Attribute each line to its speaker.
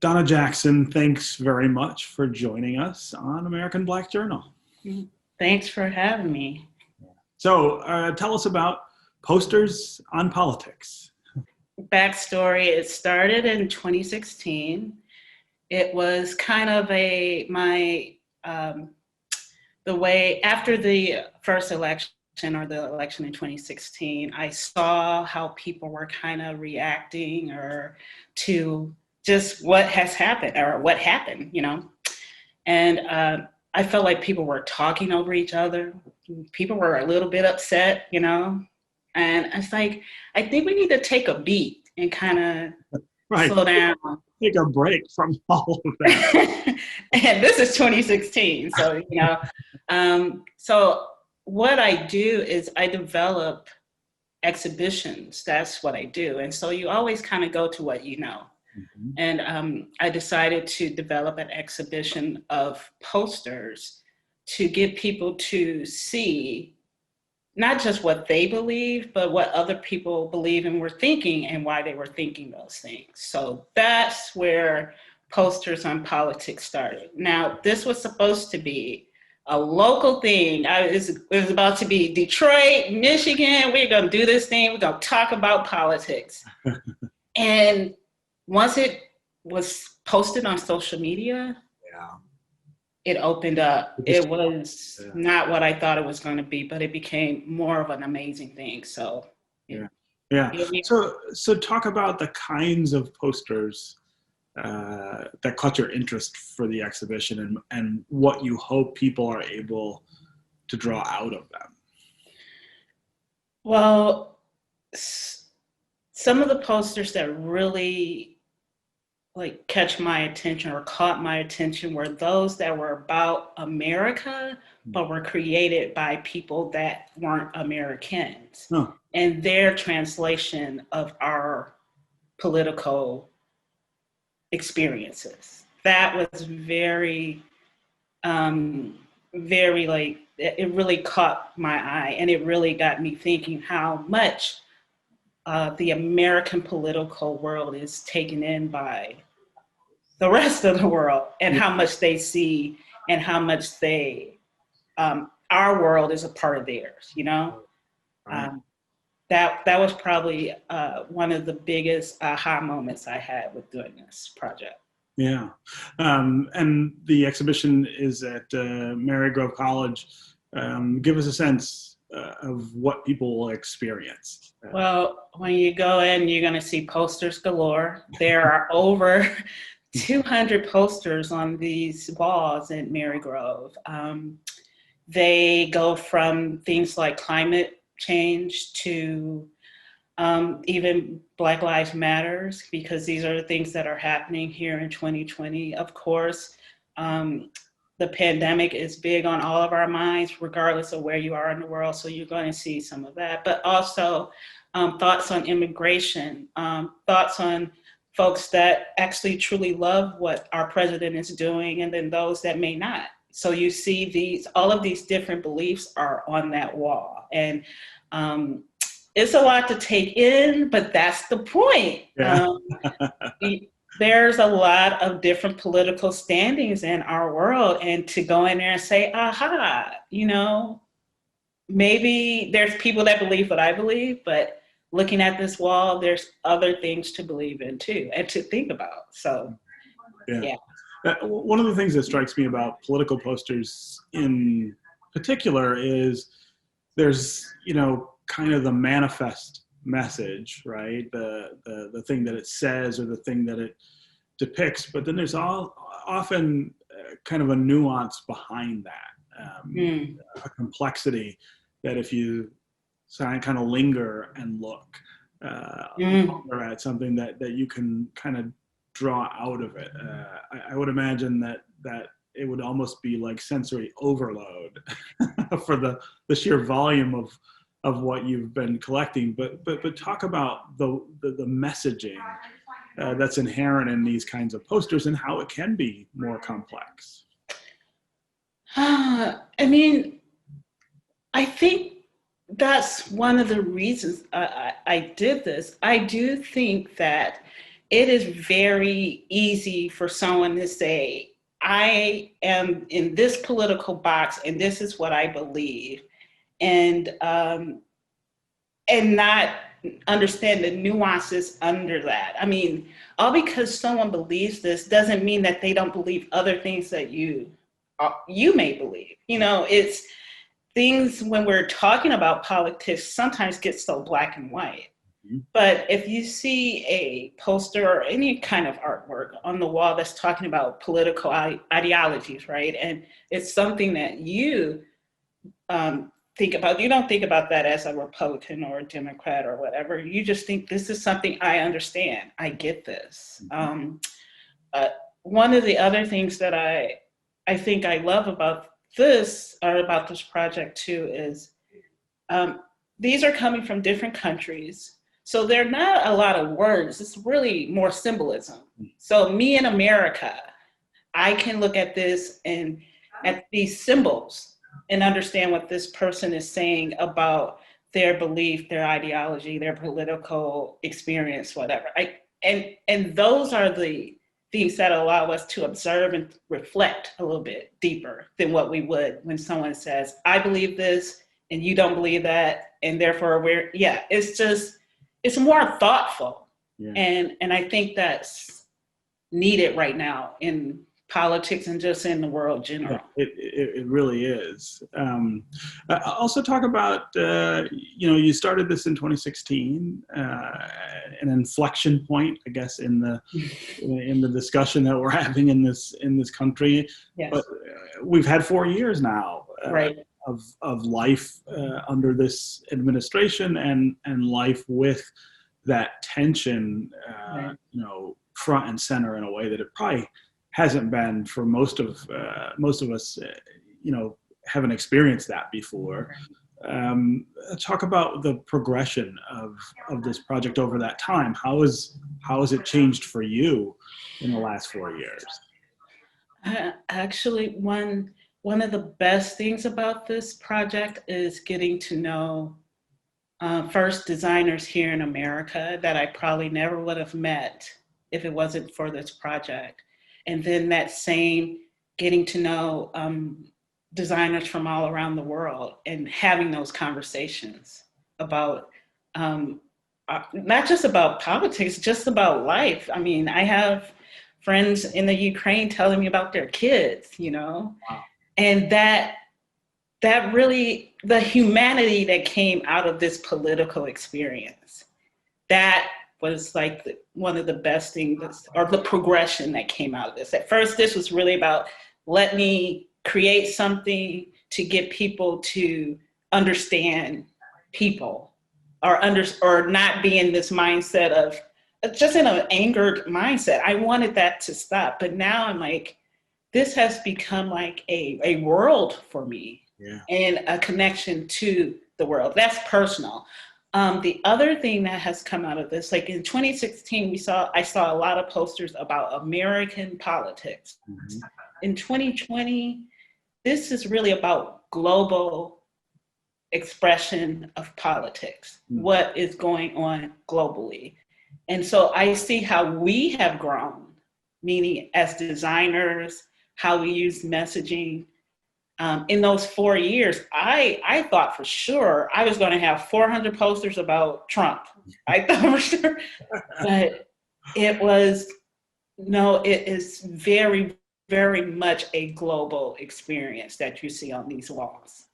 Speaker 1: Donna Jackson, thanks very much for joining us on American Black Journal.
Speaker 2: Thanks for having me.
Speaker 1: So tell us about Posters on Politics.
Speaker 2: Backstory, it started in 2016. It was kind of the way after the first election or the election in 2016, I saw how people were kind of reacting or to just what has happened or what happened, And I felt like people were talking over each other. People were a little bit upset, And it's like, I think we need to take a beat and kind of slow down.
Speaker 1: Take a break from all of that.
Speaker 2: And this is 2016, so, so what I do is I develop exhibitions. That's what I do. And so you always kind of go to what you know. Mm-hmm. And I decided to develop an exhibition of posters to get people to see not just what they believe, but what other people believe and were thinking and why they were thinking those things. So that's where Posters on Politics started. Now, this was supposed to be a local thing. It was about to be Detroit, Michigan. We're going to do this thing. We're going to talk about politics. And once it was posted on social media, it opened up. It was not what I thought it was going to be, but it became more of an amazing thing. So,
Speaker 1: So talk about the kinds of posters that caught your interest for the exhibition and what you hope people are able to draw out of them.
Speaker 2: Well, some of the posters that really catch my attention or caught my attention were those that were about America, but were created by people that weren't Americans and their translation of our political experiences. That was very, very it really caught my eye, and it really got me thinking how much the American political world is taken in by the rest of the world, and how much they see and how much our world is a part of theirs,
Speaker 1: Right.
Speaker 2: That was probably one of the biggest aha moments I had with doing this project.
Speaker 1: Yeah. And the exhibition is at Marygrove College. Give us a sense of what people will experience.
Speaker 2: Well, when you go in, you're going to see posters galore. There are over 200 posters on these walls at Marygrove. They go from things like climate change to even Black Lives Matters, because these are the things that are happening here in 2020. Of course, the pandemic is big on all of our minds, regardless of where you are in the world. So you're going to see some of that, but also thoughts on immigration, thoughts on folks that actually truly love what our president is doing, and then those that may not. So you see all of these different beliefs are on that wall. And it's a lot to take in, but that's the point.
Speaker 1: Yeah.
Speaker 2: There's a lot of different political standings in our world, and to go in there and say, aha, maybe there's people that believe what I believe, but looking at this wall, there's other things to believe in too, and to think about. So, yeah.
Speaker 1: One of the things that strikes me about political posters in particular is there's, kind of the manifest message, right? The thing that it says or the thing that it depicts, but then there's often kind of a nuance behind that, a complexity that if you kind of linger and look at something that you can kind of draw out of it. I would imagine that it would almost be like sensory overload for the sheer volume of what you've been collecting. But talk about the messaging that's inherent in these kinds of posters and how it can be more complex.
Speaker 2: I think that's one of the reasons I did this. I do think that it is very easy for someone to say, I am in this political box and this is what I believe, and not understand the nuances under that. I mean, all because someone believes this doesn't mean that they don't believe other things that you may believe. You know, it's things when we're talking about politics sometimes get so black and white. But if you see a poster or any kind of artwork on the wall that's talking about political ideologies, right? And it's something that you think about, you don't think about that as a Republican or a Democrat or whatever. You just think this is something I understand. I get this. One of the other things that I think I love about this project too is these are coming from different countries. So they're not a lot of words, it's really more symbolism. So me in America, I can look at this and at these symbols and understand what this person is saying about their belief, their ideology, their political experience, whatever. And those are the things that allow us to observe and reflect a little bit deeper than what we would when someone says, I believe this and you don't believe that, and therefore it's more thoughtful. Yeah. And I think that's needed right now in politics and just in the world general.
Speaker 1: It really is. Also talk about, you started this in 2016, an inflection point, I guess, in the discussion that we're having in this country.
Speaker 2: Yes.
Speaker 1: But we've had 4 years now.
Speaker 2: Right.
Speaker 1: Of life under this administration and life with that tension, right. Front and center in a way that it probably hasn't been for most of us, haven't experienced that before. Talk about the progression of this project over that time. How has it changed for you in the last 4 years?
Speaker 2: Actually, one of the best things about this project is getting to know first designers here in America that I probably never would have met if it wasn't for this project. And then that same getting to know designers from all around the world and having those conversations about not just about politics, just about life. I mean, I have friends in the Ukraine telling me about their kids, Wow. And that really, the humanity that came out of this political experience, that was like one of the best things, or the progression that came out of this. At first, this was really about, let me create something to get people to understand people, or not be in this mindset of, just in an angered mindset. I wanted that to stop, but now I'm like, this has become like a world for me. Yeah. And a connection to the world. That's personal. The other thing that has come out of this, like in 2016, I saw a lot of posters about American politics. Mm-hmm. In 2020, this is really about global expression of politics, what is going on globally. And so I see how we have grown, meaning as designers, how we use messaging. In those 4 years, I thought for sure I was going to have 400 posters about Trump. I thought for sure, but it is very, very much a global experience that you see on these walls.